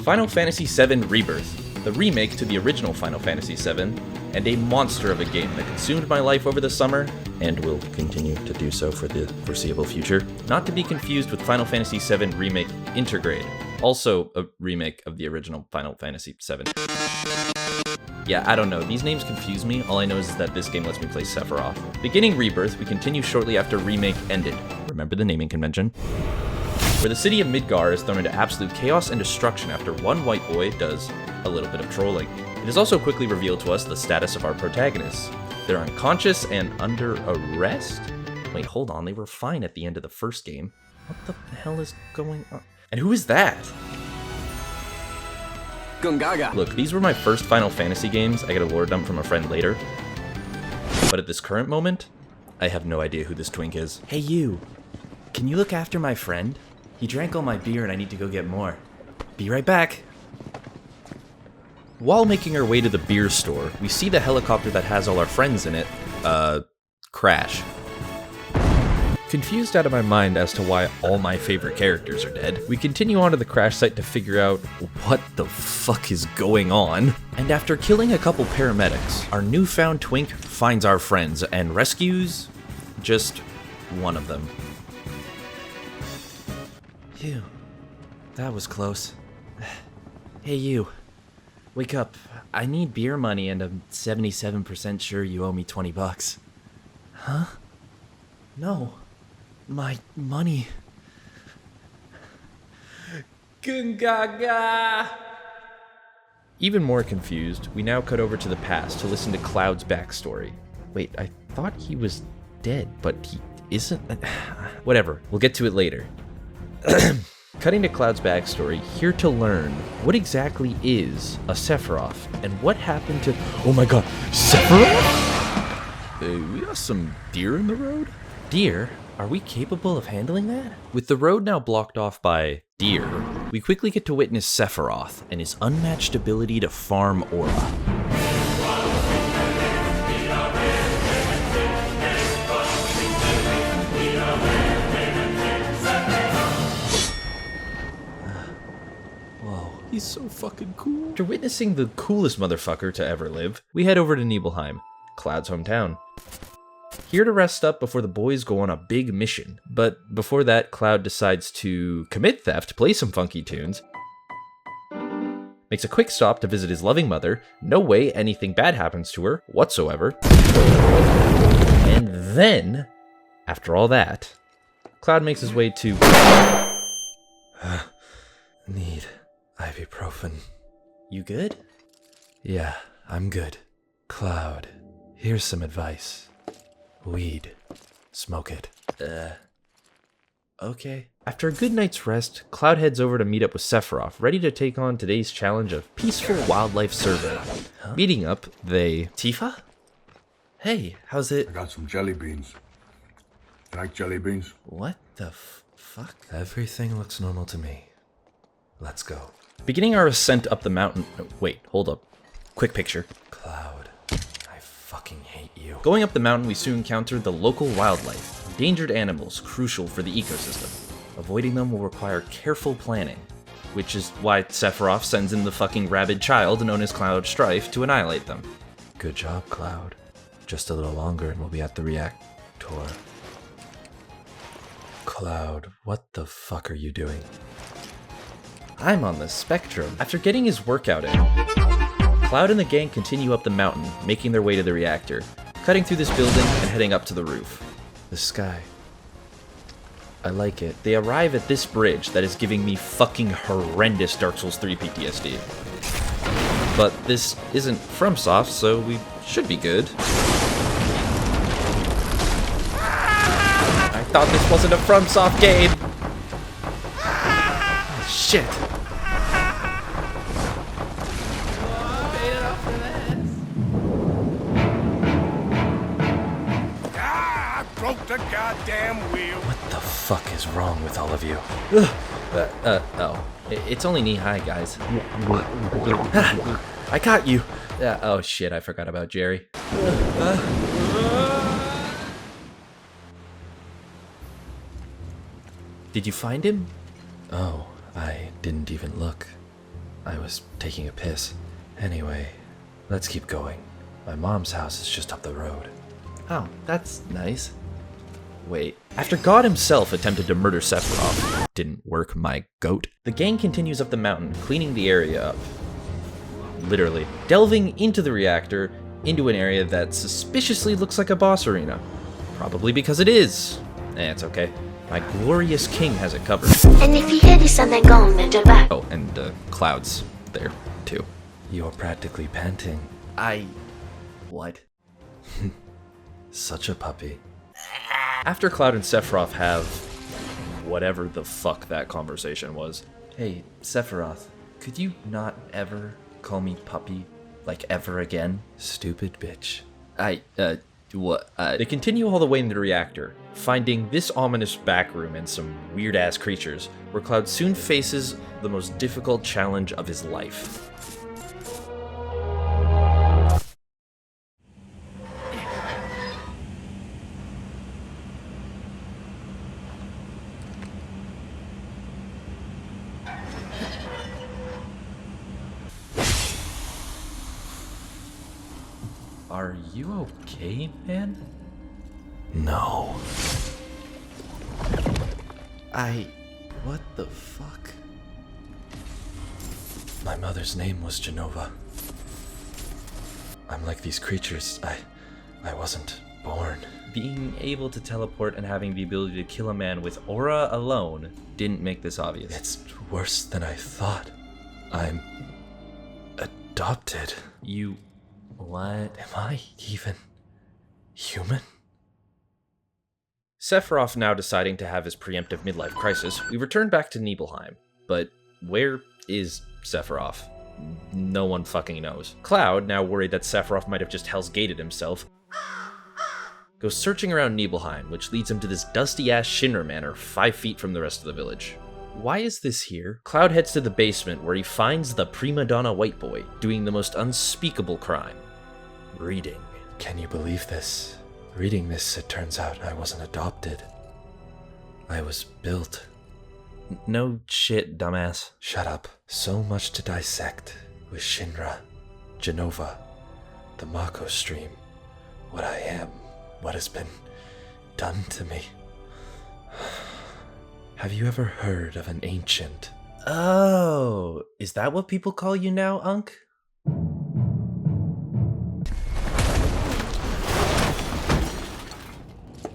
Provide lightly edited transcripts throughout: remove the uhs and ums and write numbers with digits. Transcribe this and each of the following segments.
Final Fantasy VII Rebirth, the remake to the original Final Fantasy VII, and a monster of a game that consumed my life over the summer, and will continue to do so for the foreseeable future. Not to be confused with Final Fantasy VII Remake Intergrade, also a remake of the original Final Fantasy VII. Yeah, I don't know, these names confuse me. All I know is that this game lets me play Sephiroth. Beginning Rebirth, we continue shortly after Remake ended. Remember the naming convention? Where the city of Midgar is thrown into absolute chaos and destruction after one white boy does a little bit of trolling. It is also quickly revealed to us the status of our protagonists. They're unconscious and under arrest? Wait, hold on, they were fine at the end of the first game. What the hell is going on? And who is that? Gungaga. Look, these were my first Final Fantasy games. I got a lore dump from a friend later. But at this current moment, I have no idea who this twink is. Hey you, can you look after my friend? He drank all my beer and I need to go get more. Be right back. While making our way to the beer store, we see the helicopter that has all our friends in it, crash. Confused out of my mind as to why all my favorite characters are dead, we continue on to the crash site to figure out what the fuck is going on. And after killing a couple paramedics, our newfound twink finds our friends and rescues just one of them. Phew, that was close. Hey you, wake up. I need beer money and I'm 77% sure you owe me $20. Huh? No. My money. Gungaga! Even more confused, we now cut over to the past to listen to Cloud's backstory. Wait, I thought he was dead, but he isn't. Whatever, we'll get to it later. Cutting to Cloud's backstory, here to learn what exactly is a Sephiroth and what happened to. Oh my god, Sephiroth? We got some deer in the road? Dear, are we capable of handling that? With the road now blocked off by deer, we quickly get to witness Sephiroth and his unmatched ability to farm aura. He's so fucking cool. After witnessing the coolest motherfucker to ever live, we head over to Nibelheim, Cloud's hometown. Here to rest up before the boys go on a big mission. But before that, Cloud decides to commit theft, play some funky tunes, makes a quick stop to visit his loving mother. No way anything bad happens to her whatsoever. And then, after all that, Cloud makes his way to... Need ibuprofen. You good? Yeah, I'm good. Cloud, here's some advice. Weed. Smoke it. Okay. After a good night's rest, Cloud heads over to meet up with Sephiroth, ready to take on today's challenge of Peaceful Wildlife Survey. Huh? Meeting up, they... Tifa? Hey, how's it? I got some jelly beans. You like jelly beans? What the fuck? Everything looks normal to me. Let's go. Beginning our ascent up the mountain... Oh, wait, hold up. Quick picture. Cloud, I fucking hate you. Going up the mountain, we soon encounter the local wildlife. Endangered animals, crucial for the ecosystem. Avoiding them will require careful planning. Which is why Sephiroth sends in the fucking rabid child known as Cloud Strife to annihilate them. Good job, Cloud. Just a little longer and we'll be at the reactor. Cloud, what the fuck are you doing? I'm on the spectrum. After getting his workout in, Cloud and the gang continue up the mountain, making their way to the reactor, cutting through this building and heading up to the roof. The sky. I like it. They arrive at this bridge that is giving me fucking horrendous Dark Souls 3 PTSD. But this isn't FromSoft, so we should be good. I thought this wasn't a FromSoft game! Oh, shit. Broke the goddamn wheel. What the fuck is wrong with all of you? It's only knee-high, guys. I caught you! Oh shit, I forgot about Jerry. Did you find him? Oh, I didn't even look. I was taking a piss. Anyway, let's keep going. My mom's house is just up the road. Oh, that's nice. Wait. After God himself attempted to murder Sephiroth, didn't work, my goat, the gang continues up the mountain, cleaning the area up. Literally. Delving into the reactor, into an area that suspiciously looks like a boss arena. Probably because it is. It's okay. My glorious king has it covered. And if you hear this and then go and turn back. Oh, and Cloud's there, too. You're practically panting. What? Such a puppy. After Cloud and Sephiroth have whatever the fuck that conversation was. Hey, Sephiroth, could you not ever call me puppy, like ever again? Stupid bitch. They continue all the way into the reactor, finding this ominous back room and some weird-ass creatures, where Cloud soon faces the most difficult challenge of his life. Are you okay, man? No. What the fuck? My mother's name was Genova. I'm like these creatures. I wasn't born. Being able to teleport and having the ability to kill a man with aura alone didn't make this obvious. It's worse than I thought. I'm adopted. You... what? Am I even human? Sephiroth now deciding to have his preemptive midlife crisis, we return back to Nibelheim. But where is Sephiroth? No one fucking knows. Cloud, now worried that Sephiroth might have just Hell's Gated himself, goes searching around Nibelheim, which leads him to this dusty-ass Shinra manor 5 feet from the rest of the village. Why is this here? Cloud heads to the basement where he finds the prima donna white boy doing the most unspeakable crime. Reading. Can you believe this? Reading this, it turns out I wasn't adopted. I was built. No shit, dumbass. Shut up. So much to dissect with Shinra, Genova, the Mako stream, what I am, what has been done to me. Have you ever heard of an ancient? Oh, is that what people call you now, Unk?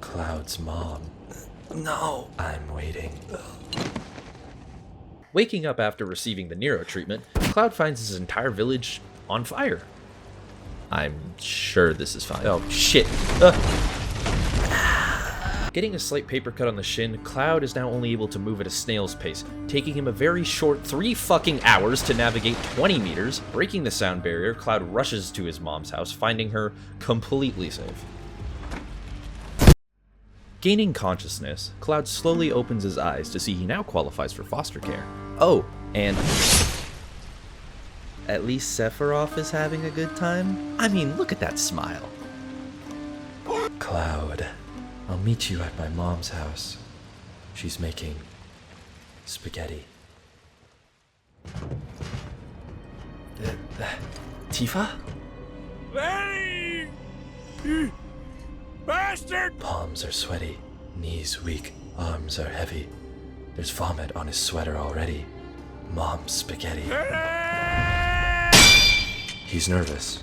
Cloud's mom. No. I'm waiting. Waking up after receiving the Nero treatment, Cloud finds his entire village on fire. I'm sure this is fine. Oh, shit. Getting a slight paper cut on the shin, Cloud is now only able to move at a snail's pace, taking him a very short 3 fucking hours to navigate 20 meters. Breaking the sound barrier, Cloud rushes to his mom's house, finding her completely safe. Gaining consciousness, Cloud slowly opens his eyes to see he now qualifies for foster care. Oh, and at least Sephiroth is having a good time? I mean, look at that smile. Cloud, I'll meet you at my mom's house. She's making spaghetti. Tifa? Lenny! You bastard! Palms are sweaty, knees weak, arms are heavy. There's vomit on his sweater already. Mom's spaghetti. He's nervous.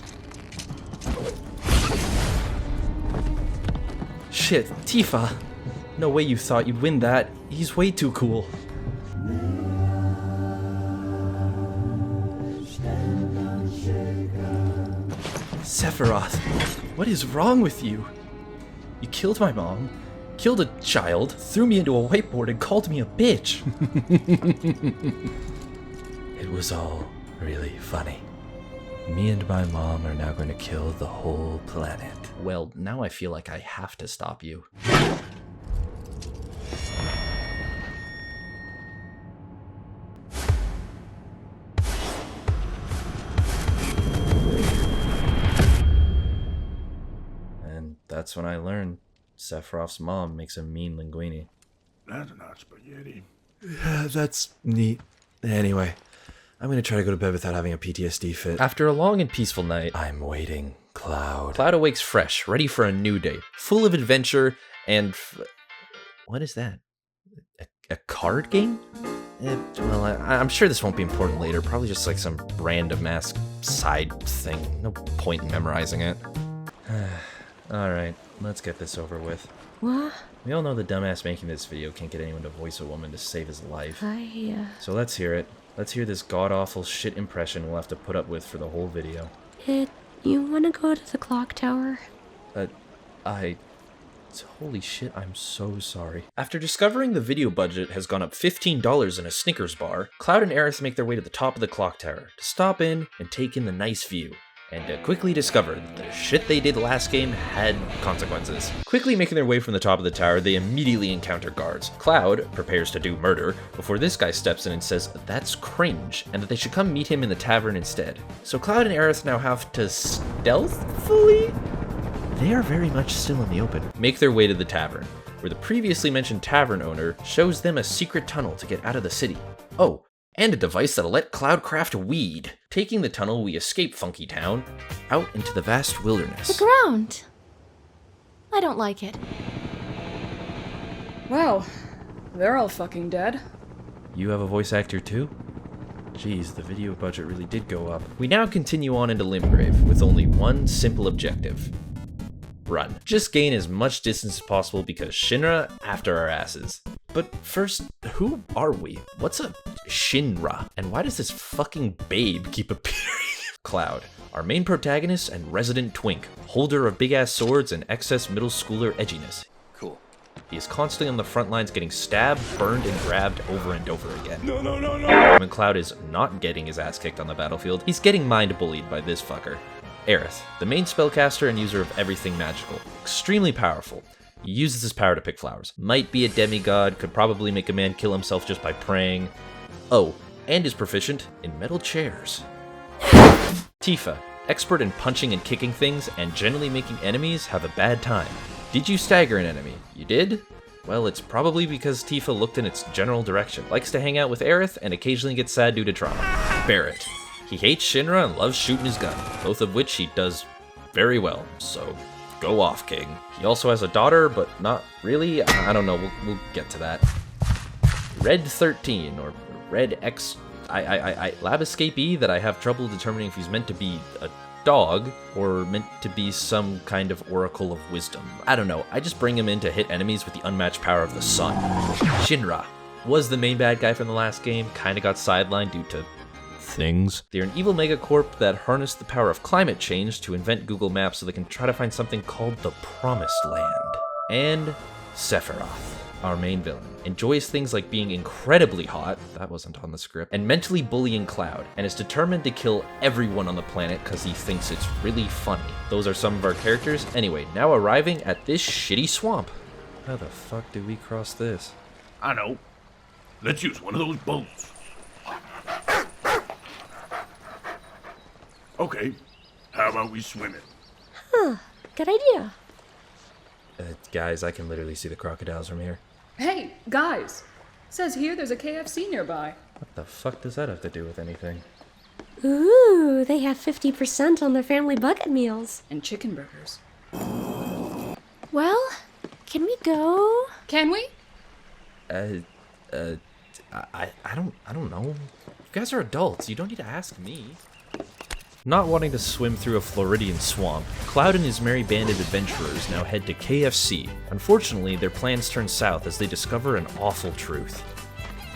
Shit, Tifa! No way you thought you'd win that. He's way too cool. Sephiroth, what is wrong with you? You killed my mom, killed a child, threw me into a whiteboard, and called me a bitch. It was all really funny. Me and my mom are now going to kill the whole planet. Well, now I feel like I have to stop you. And that's when I learned Sephiroth's mom makes a mean linguine. That's not spaghetti. Yeah, that's neat. Anyway, I'm gonna try to go to bed without having a PTSD fit. After a long and peaceful night, I'm waiting, Cloud. Cloud awakes fresh, ready for a new day, full of adventure and... What is that? A card game? Well, I'm sure this won't be important later. Probably just like some random ass side thing. No point in memorizing it. Alright, let's get this over with. What? We all know the dumbass making this video can't get anyone to voice a woman to save his life. So let's hear it. Let's hear this god-awful shit impression we'll have to put up with for the whole video. You wanna go to the clock tower? Holy shit, I'm so sorry. After discovering the video budget has gone up $15 in a Snickers bar, Cloud and Aerith make their way to the top of the clock tower to stop in and take in the nice view, and to quickly discover that the shit they did last game had consequences. Quickly making their way from the top of the tower, they immediately encounter guards. Cloud prepares to do murder before this guy steps in and says that's cringe, and that they should come meet him in the tavern instead. So Cloud and Aerith now have to stealthfully? They are very much still in the open. Make their way to the tavern, where the previously mentioned tavern owner shows them a secret tunnel to get out of the city. Oh, and a device that'll let Cloud craft weed. Taking the tunnel, we escape Funky Town, out into the vast wilderness. The ground. I don't like it. Wow, they're all fucking dead. You have a voice actor too? Jeez, the video budget really did go up. We now continue on into Limgrave with only one simple objective. Run. Just gain as much distance as possible because Shinra after our asses. But first, who are we? What's a Shinra? And why does this fucking babe keep appearing? Cloud, our main protagonist and resident twink, holder of big-ass swords and excess middle schooler edginess. Cool. He is constantly on the front lines getting stabbed, burned, and grabbed over and over again. No. When Cloud is not getting his ass kicked on the battlefield, he's getting mind-bullied by this fucker. Aerith, the main spellcaster and user of everything magical. Extremely powerful. He uses his power to pick flowers. Might be a demigod, could probably make a man kill himself just by praying. Oh, and is proficient in metal chairs. Tifa, expert in punching and kicking things, and generally making enemies have a bad time. Did you stagger an enemy? You did? Well, it's probably because Tifa looked in its general direction, likes to hang out with Aerith, and occasionally gets sad due to trauma. Barret. He hates Shinra and loves shooting his gun, both of which he does very well, so go off, King. He also has a daughter, but not really. I don't know, we'll get to that. Red 13, or Red X... Lab Escapee that I have trouble determining if he's meant to be a dog or meant to be some kind of oracle of wisdom. I don't know, I just bring him in to hit enemies with the unmatched power of the sun. Shinra was the main bad guy from the last game, kinda got sidelined due to things. They're an evil megacorp that harnessed the power of climate change to invent Google Maps so they can try to find something called the Promised Land. And Sephiroth, our main villain, enjoys things like being incredibly hot, that wasn't on the script, and mentally bullying Cloud, and is determined to kill everyone on the planet because he thinks it's really funny. Those are some of our characters. Anyway, now arriving at this shitty swamp. How the fuck do we cross this? I know. Let's use one of those boats. Okay, how about we swim it? Huh, good idea. Guys, I can literally see the crocodiles from here. Hey, guys! Says here there's a KFC nearby. What the fuck does that have to do with anything? Ooh, they have 50% on their family bucket meals. And chicken burgers. Well, can we go? Can we? I don't know. You guys are adults. You don't need to ask me. Not wanting to swim through a Floridian swamp, Cloud and his merry band of adventurers now head to KFC. Unfortunately, their plans turn south as they discover an awful truth.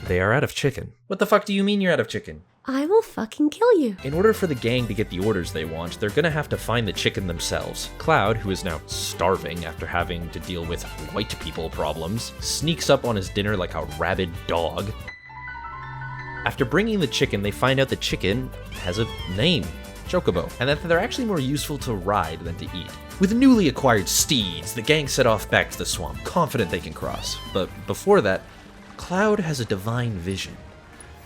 They are out of chicken. What the fuck do you mean you're out of chicken? I will fucking kill you. In order for the gang to get the orders they want, they're gonna have to find the chicken themselves. Cloud, who is now starving after having to deal with white people problems, sneaks up on his dinner like a rabid dog. After bringing the chicken, they find out the chicken has a name. Chocobo, and that they're actually more useful to ride than to eat. With newly acquired steeds, the gang set off back to the swamp, confident they can cross. But before that, Cloud has a divine vision,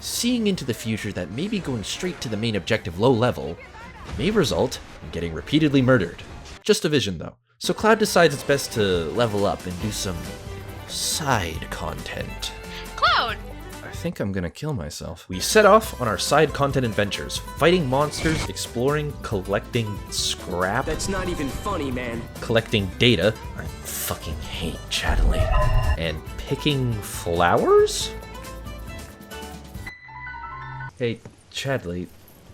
seeing into the future that maybe going straight to the main objective low level may result in getting repeatedly murdered. Just a vision though. So Cloud decides it's best to level up and do some side content. Cloud! I think I'm gonna kill myself. We set off on our side content adventures, fighting monsters, exploring, collecting scrap. That's not even funny, man. Collecting data. I fucking hate Chadley. And picking flowers? Hey, Chadley,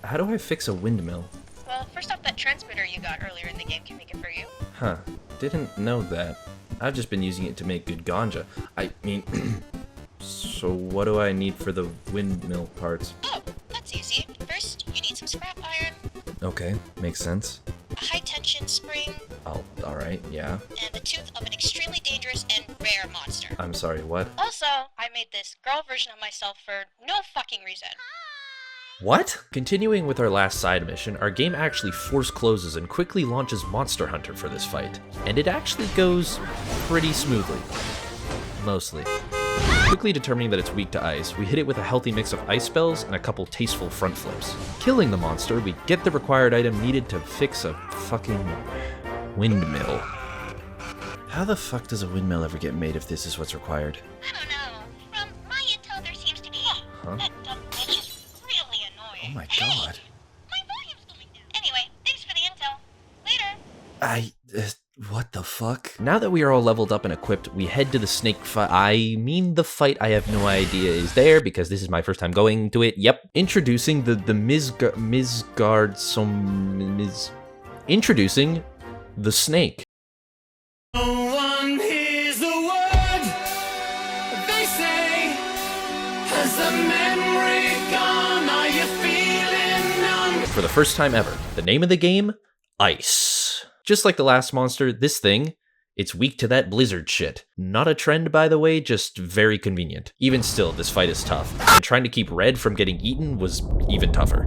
how do I fix a windmill? Well, first off, that transmitter you got earlier in the game can make it for you. Huh, didn't know that. I've just been using it to make good ganja. I mean, so what do I need for the windmill parts? Oh, that's easy. First, you need some scrap iron, Okay, makes sense. a high-tension spring, Oh, alright, yeah. and the tooth of an extremely dangerous and rare monster. I'm sorry, what? Also, I made this girl version of myself for no fucking reason. What? Continuing with our last side mission, our game actually force closes and quickly launches Monster Hunter for this fight. And it actually goes pretty smoothly. Mostly. Quickly determining that it's weak to ice, we hit it with a healthy mix of ice spells and a couple tasteful front flips. Killing the monster, we get the required item needed to fix a fucking windmill. How the fuck does a windmill ever get made if this is what's required? I don't know. From my intel, there seems to be... That dumb bitch is really annoying. Oh my god. My volume's going down. Anyway, thanks for the intel. Later. What the fuck? Now that we are all leveled up and equipped, we head to the snake fight. I mean the fight I have no idea is there because this is my first time going to it. Yep. Introducing Introducing the snake. No one hears the word they say. Has the memory gone? Are you feeling numb? For the first time ever, the name of the game, Ice. Just like the last monster, this thing, it's weak to that blizzard shit. Not a trend, by the way, just very convenient. Even still, this fight is tough, and trying to keep Red from getting eaten was even tougher.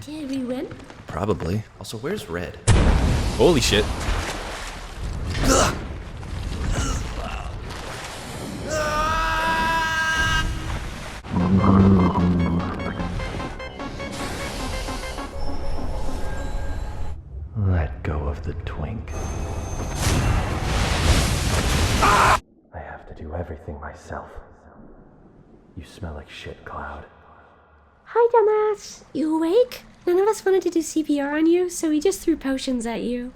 Did we win? Probably. Also, where's Red? Holy shit. Let go of the twink. I have to do everything myself. You smell like shit, Cloud. Hi, dumbass. You awake? None of us wanted to do CPR on you, so we just threw potions at you.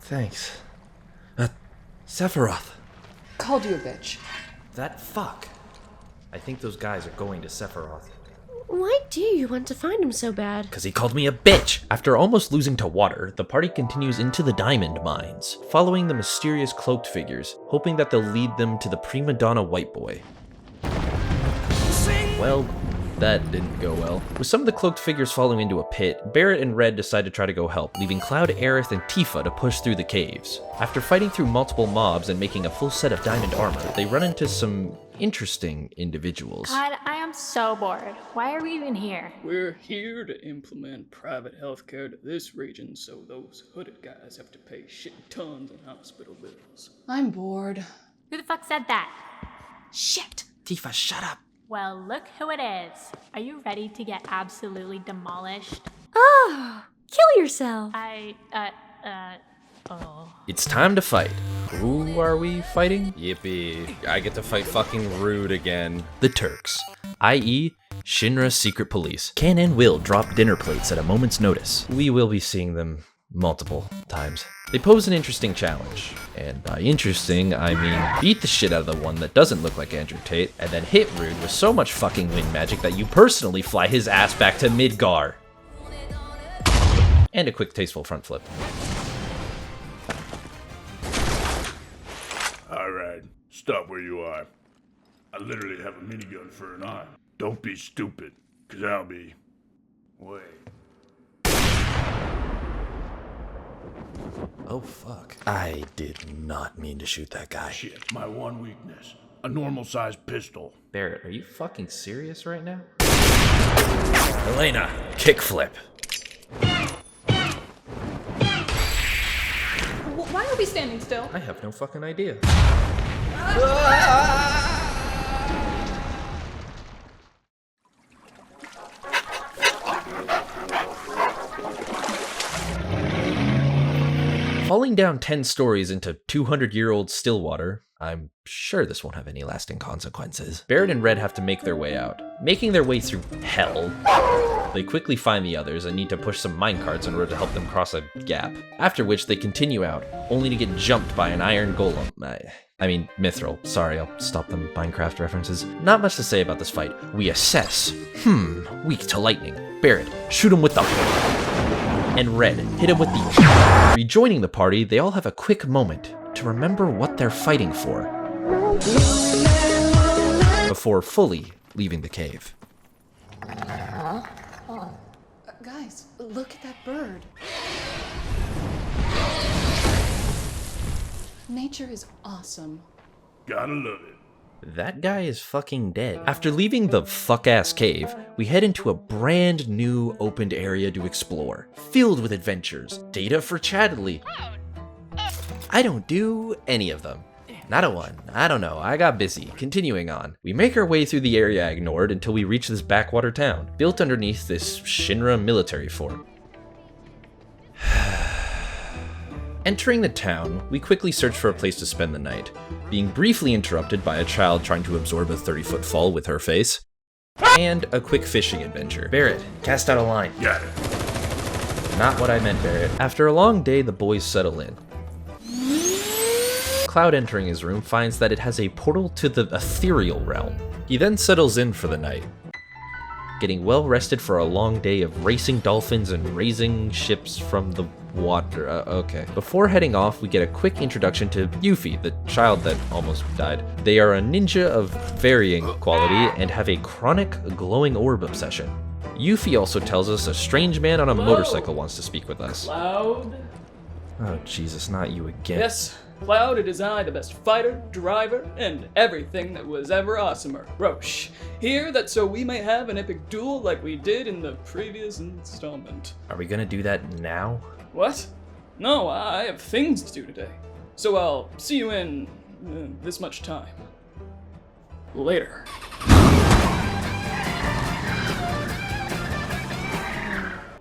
Thanks. Sephiroth. Called you a bitch. That fuck. I think those guys are going to Sephiroth. Why do you want to find him so bad? Because he called me a bitch! After almost losing to water, the party continues into the diamond mines, following the mysterious cloaked figures, hoping that they'll lead them to the prima donna white boy. Well, that didn't go well. With some of the cloaked figures falling into a pit, Barret and Red decide to try to go help, leaving Cloud, Aerith, and Tifa to push through the caves. After fighting through multiple mobs and making a full set of diamond armor, they run into some interesting individuals. God, I am so bored. Why are we even here? We're here to implement private healthcare to this region so those hooded guys have to pay shit tons in hospital bills. I'm bored. Who the fuck said that? Shit! Tifa, shut up! Well, look who it is. Are you ready to get absolutely demolished? Oh, kill yourself. It's time to fight. Who are we fighting? Yippee. I get to fight fucking Rude again. The Turks, i.e. Shinra's secret police, can and will drop dinner plates at a moment's notice. We will be seeing them multiple times. They pose an interesting challenge, and by interesting, I mean beat the shit out of the one that doesn't look like Andrew Tate, and then hit Rude with so much fucking wind magic that you personally fly his ass back to Midgar. And a quick tasteful front flip. Alright, stop where you are. I literally have a minigun for an arm. Don't be stupid, cause I'll be... Wait. Oh fuck. I did not mean to shoot that guy. Shit, my one weakness. A normal-sized pistol. Barret, are you fucking serious right now? Elena, kickflip. Don't be standing still. I have no fucking idea. Falling down 10 stories into 200-year-old Stillwater, I'm sure this won't have any lasting consequences. Barret and Red have to make their way out. Making their way through hell, they quickly find the others and need to push some minecarts in order to help them cross a gap. After which they continue out, only to get jumped by an iron golem. I mean, mithril. Sorry, I'll stop the Minecraft references. Not much to say about this fight. We assess. Weak to lightning. Barret, shoot him with the... and Red, hit him with the... Rejoining the party, they all have a quick moment to remember what they're fighting for before fully leaving the cave. Guys, look at that bird. Nature is awesome. Gotta love it. That guy is fucking dead. After leaving the fuck-ass cave, we head into a brand new opened area to explore, filled with adventures, data for Chadley. I don't do any of them. Not a one. I don't know. I got busy. Continuing on. We make our way through the area I ignored until we reach this backwater town, built underneath this Shinra military fort. Entering the town, we quickly search for a place to spend the night, being briefly interrupted by a child trying to absorb a 30-foot fall with her face, and a quick fishing adventure. Barret, cast out a line. Got it. Not what I meant, Barret. After a long day, the boys settle in. Cloud, entering his room, finds that it has a portal to the ethereal realm. He then settles in for the night, getting well rested for a long day of racing dolphins and raising ships from the water. Okay. Before heading off, we get a quick introduction to Yuffie, the child that almost died. They are a ninja of varying quality and have a chronic glowing orb obsession. Yuffie also tells us a strange man on a motorcycle wants to speak with us. Cloud? Oh, Jesus, not you again. Yes, Cloud, it is I, the best fighter, driver, and everything that was ever awesomer. Roche, here that so we may have an epic duel like we did in the previous installment. Are we gonna do that now? What? No, I have things to do today. So I'll see you in this much time. Later.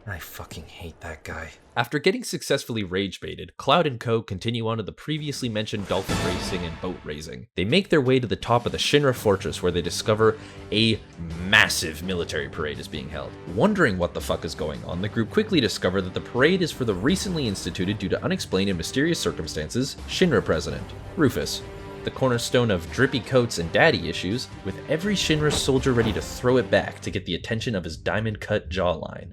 I fucking hate that guy. After getting successfully rage baited, Cloud and Co. continue on to the previously mentioned dolphin racing and boat raising. They make their way to the top of the Shinra fortress where they discover a massive military parade is being held. Wondering what the fuck is going on, the group quickly discover that the parade is for the recently instituted, due to unexplained and mysterious circumstances, Shinra president, Rufus. The cornerstone of drippy coats and daddy issues, with every Shinra soldier ready to throw it back to get the attention of his diamond-cut jawline.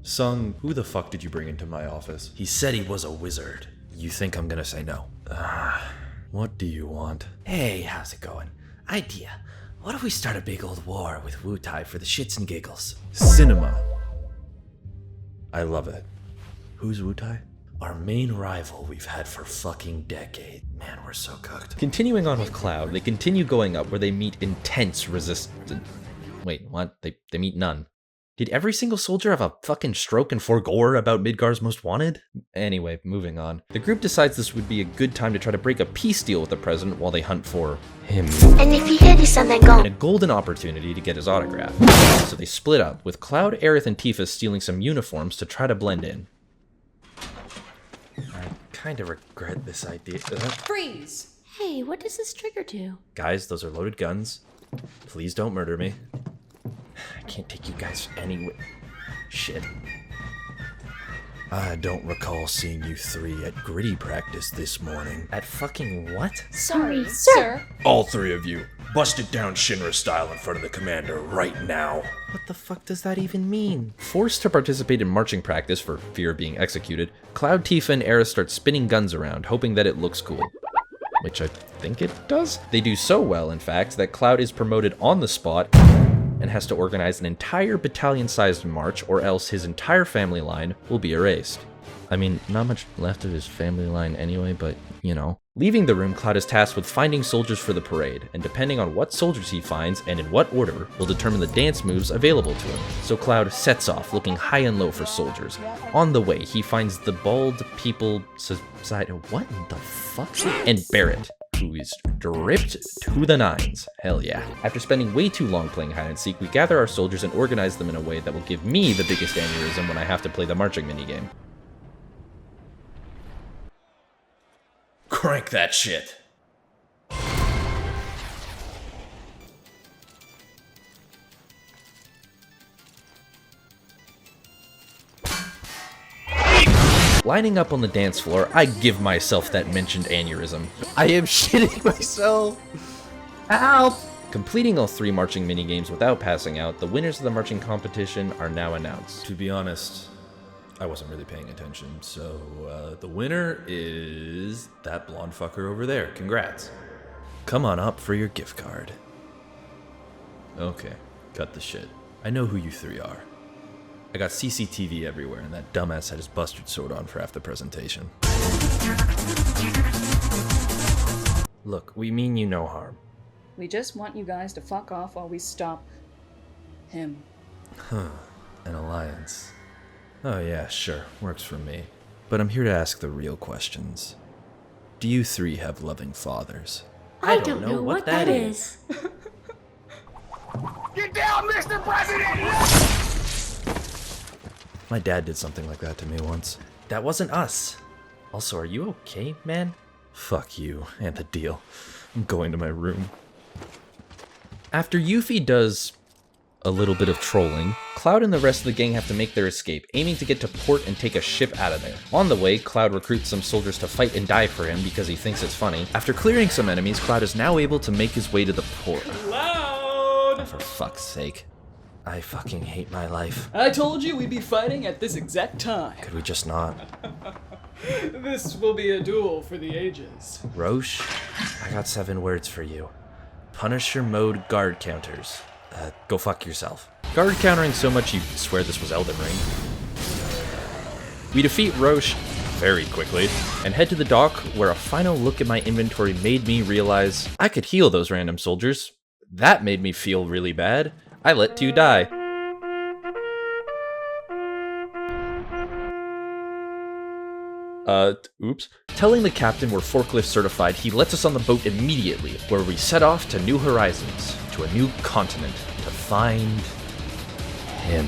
Sung, who the fuck did you bring into my office? He said he was a wizard. You think I'm gonna say no? What do you want? Hey, how's it going? Idea. What if we start a big old war with Wutai for the shits and giggles? Cinema. I love it. Who's Wutai? Our main rival we've had for fucking decades. Man, we're so cooked. Continuing on with Cloud, they continue going up where they meet intense resistance. Wait, what? They meet none. Did every single soldier have a fucking stroke and forgore about Midgar's Most Wanted? Anyway, moving on. The group decides this would be a good time to try to break a peace deal with the president while they hunt for him. And if you hear this and then go. And a golden opportunity to get his autograph. So they split up, with Cloud, Aerith, and Tifa stealing some uniforms to try to blend in. I kinda regret this idea. Freeze! Hey, what does this trigger do? Guys, those are loaded guns. Please don't murder me. I can't take you guys anywhere. Shit. I don't recall seeing you three at gritty practice this morning. At fucking what? Sorry, sir. All three of you, bust it down Shinra style in front of the commander right now. What the fuck does that even mean? Forced to participate in marching practice for fear of being executed, Cloud, Tifa, and Aerith start spinning guns around, hoping that it looks cool. Which I think it does? They do so well, in fact, that Cloud is promoted on the spot and has to organize an entire battalion-sized march, or else his entire family line will be erased. I mean, not much left of his family line anyway, but, you know. Leaving the room, Cloud is tasked with finding soldiers for the parade, and depending on what soldiers he finds and in what order, will determine the dance moves available to him. So Cloud sets off, looking high and low for soldiers. On the way, he finds the Bald People Society. What in the fuck? And Barret, who is dripped to the nines. Hell yeah. After spending way too long playing hide and seek, we gather our soldiers and organize them in a way that will give me the biggest aneurysm when I have to play the marching minigame. Crank that shit. Lining up on the dance floor, I give myself that mentioned aneurysm. I am shitting myself. Help! Completing all 3 marching minigames without passing out, the winners of the marching competition are now announced. To be honest, I wasn't really paying attention, so the winner is that blonde fucker over there. Congrats. Come on up for your gift card. Okay, cut the shit. I know who you 3 are. I got CCTV everywhere, and that dumbass had his bustard sword on for half the presentation. Look, we mean you no harm. We just want you guys to fuck off while we stop him. Huh, an alliance. Oh yeah, sure, works for me. But I'm here to ask the real questions. Do you 3 have loving fathers? I don't know what that is. Get down, Mr. President! My dad did something like that to me once. That wasn't us. Also, are you okay, man? Fuck you and the deal. I'm going to my room. After Yuffie does a little bit of trolling, Cloud and the rest of the gang have to make their escape, aiming to get to port and take a ship out of there. On the way, Cloud recruits some soldiers to fight and die for him because he thinks it's funny. After clearing some enemies, Cloud is now able to make his way to the port. Loud! For fuck's sake. I fucking hate my life. I told you we'd be fighting at this exact time. Could we just not? This will be a duel for the ages. Roche, I got 7 words for you. Punisher mode guard counters. Go fuck yourself. Guard countering so much you swear this was Elden Ring. We defeat Roche very quickly and head to the dock, where a final look at my inventory made me realize I could heal those random soldiers. That made me feel really bad. I let 2 die. Oops. Telling the captain we're forklift certified, he lets us on the boat immediately, where we set off to new horizons, to a new continent, to find him.